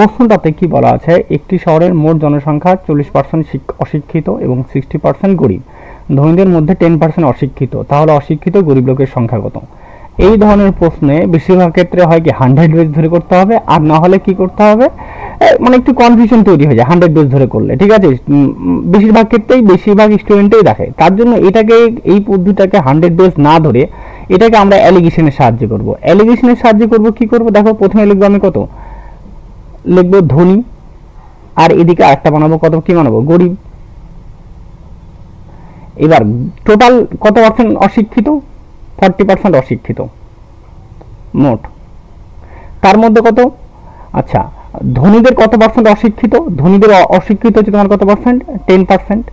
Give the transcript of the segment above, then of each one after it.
প্রশ্নটাতে কি বলা আছে, একটি শহরের মোট জনসংখ্যা 40% অশিক্ষিত এবং 60% গরিব, ধনীদের মধ্যে 10% অশিক্ষিত, তাহলে অশিক্ষিত গরিব লোকের সংখ্যা কত? এই ধরনের প্রশ্নে বেশিরভাগ ক্ষেত্রে হয় কি 100 বেস ধরে করতে হবে, আর না হলে কি করতে হবে, মানে একটু কনফিউশন তৈরি হয়ে যায় 100 বেস ধরে করলে, ঠিক আছে। বেশিরভাগ ক্ষেত্রেই বেশিরভাগ স্টুডেন্টই দেখে, তার জন্য এটাকে এই পদ্ধতিটাকে 100 বেস না ধরে এটাকে আমরা অ্যালিগেশনের সাহায্যে করব। অ্যালিগেশনের সাহায্যে করব, কি করব দেখো, প্রথমে লিখবো আমি কত, লিখবো ধনী, আর এদিকে আরেকটা বানাবো কত, কি বানাবো, গরিব। এবার টোটাল কত পার্সেন্ট অশিক্ষিত, 40% অশিক্ষিত মোট, তার মধ্যে কত, আচ্ছা ধনীদের কত পার্সেন্ট অশিক্ষিত, ধনীদের অশিক্ষিত হচ্ছে তোমার কত পার্সেন্ট, 10%,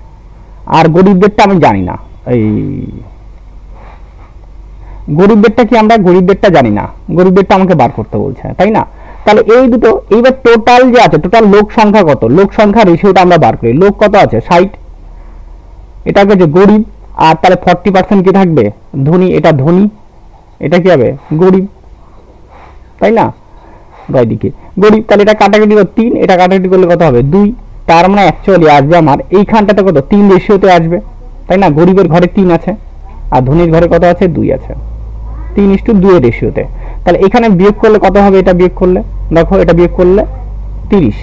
আর গরিবদেরটা আমি জানি না, এই গরিবদেরটা কি আমরা গরিবদেরটা জানি না, গরিবদেরটা আমাকে বার করতে বলছে, তাই না। তাহলে এই দুটো, এইবার টোটাল যে আছে, টোটাল লোক সংখ্যা কত, লোক সংখ্যা রেশিওটা আমরা বার করি, লোক কত আছে 60, এটা হচ্ছে গরিব, আর তাহলে 40% কি থাকবে, ধনী, এটা ধনী, এটা কি হবে গরিব, তাই না, গয় দিকে গরিব, তাহলে এটা কাটাকাটি 3, এটা কাটাকাটি করলে কত হবে 2, তার মানে অ্যাকচুয়ালি আসবে আমার এইখানটাতে কত 3 রেশিওতে আসবে, তাই না। গরিবের ঘরে 3 আছে আর ধনীর ঘরে কত আছে 2 আছে, 3:2 এর রেশিওতে। তাহলে এখানে বিয়োগ করলে কত হবে, এটা বিয়োগ করলে দেখো, এটা বিয়োগ করলে 30,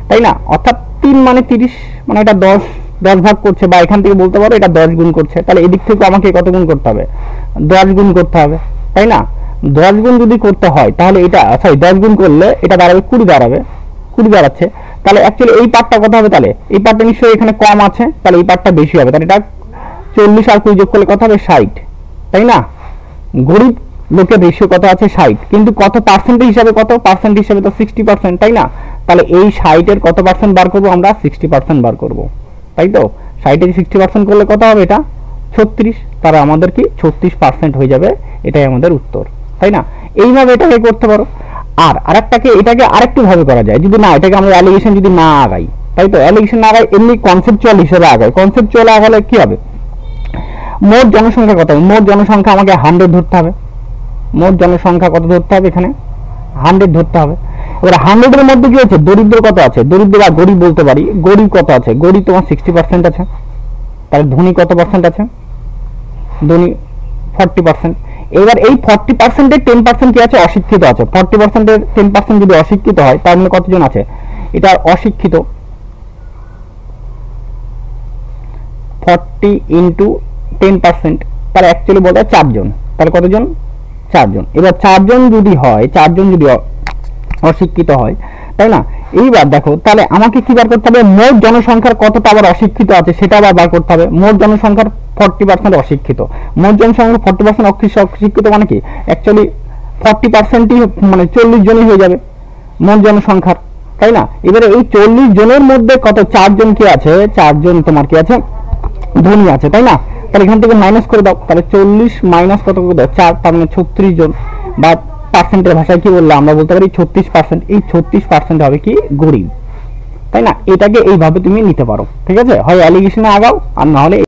তাই না, অর্থাৎ 3 মানে 30, মানে এটা 10 ভাগ করছে, বা এখান থেকে বলতে পারো এটা 10 গুণ করছে, তাহলে এদিক থেকে আমাকে কত গুণ করতে হবে, 10 গুণ করতে হবে, তাই না। 10 গুণ যদি করতে হয় তাহলে এটা, সরি 10 গুণ করলে এটা দাঁড়াবে 20 দাঁড়াবে, 20 দাঁড়াচ্ছে, তাহলে অ্যাকচুয়ালি এই পার্টটা কত হবে, তাহলে এই পার্টটা নিশ্চয়ই এখানে কম আছে, তাহলে এই পার্টটা বেশি হবে, তাহলে এটা 40 আর 20 যোগ করলে কত হবে 60, তাই না। গরিব লোকের রেশিও কত আছে 60, কিন্তু কত পার্সেন্ট হিসাবে, কত পার্সেন্ট হিসাবে তো 60%, তাই না। তাহলে এই 60 এর কত পার্সেন্ট বার করবো আমরা, 60% বার করব, তাই তো। 60 এর 60% করলে কত হবে, এটা 36, তাহলে আমাদের কি 36% হয়ে যাবে, এটাই আমাদের উত্তর, তাই না। এইভাবে এটাকে করতে পারো। আর আরেকটাকে, এটাকে আরেকটু ভাবে করা যায়, যদি না এটাকে আমরা অ্যালিগেশন যদি না আগাই, তাই তো, অ্যালিগেশন না আগাই, এমনি কনসেপচুয়াল হিসেবে আগাই, কনসেপচুয়াল আগালে কি হবে, মোট জনসংখ্যা কত, মোট জনসংখ্যা আমাকে 100 ধরতে হবে, মোট জনসংখ্যা কত ধরতে হবে, এখানে 100 ধরতে হবে। এবার 100 এর মধ্যে কি আছে, দরিদ্র কত আছে, দরিদ্র বা গরিব বলতে পারি, গরিব কত আছে, গরিব তোমার 60% আছে, তাহলে ধনী কত পার্সেন্ট আছে, ধনী 40%। এবার এই 40% এর 10% কি আছে, অশিক্ষিত আছে, 40% এর 10% যদি অশিক্ষিত হয় তার মানে কতজন আছে, এটা অশিক্ষিত 40 ইন্টু 10%, তাহলে অ্যাকচুয়ালি বলতে 4 জন, তাহলে কতজন, 4 জন। এবার 4 জন যদি হয়, 4 জন যদি অশিক্ষিত হয়, তাই না। এইবার দেখো, তাহলে আমাকে কি বার করতে হবে, মোট জনসংখ্যার কতটা আবার অশিক্ষিত আছে সেটা আবার বার করতে হবে। মোট জনসংখ্যার 40% অশিক্ষিত, মোট জনসংখ্যার 40% অশিক্ষিত মানে কি, অ্যাকচুয়ালি 40%ই মানে 40 জনই হয়ে যাবে মোট জনসংখ্যার, তাই না। এবারে এই 40 জনের মধ্যে কত, 4 জন কি আছে, 4 জন তোমার কি আছে, ধনী আছে, তাই না। তাহলে এখান থেকে মাইনাস করে দাও, তাহলে 40 মাইনাস কত করে দাও 4, তার মানে 36 জন, বা পার্সেন্টের ভাষায় কি বললাম আমরা বলতে পারি 36%, এই 36% হবে কি গরিব, তাই না। এটাকে এইভাবে তুমি নিতে পারো, ঠিক আছে, হয় অ্যালিগেশনে আগাও আর না হলে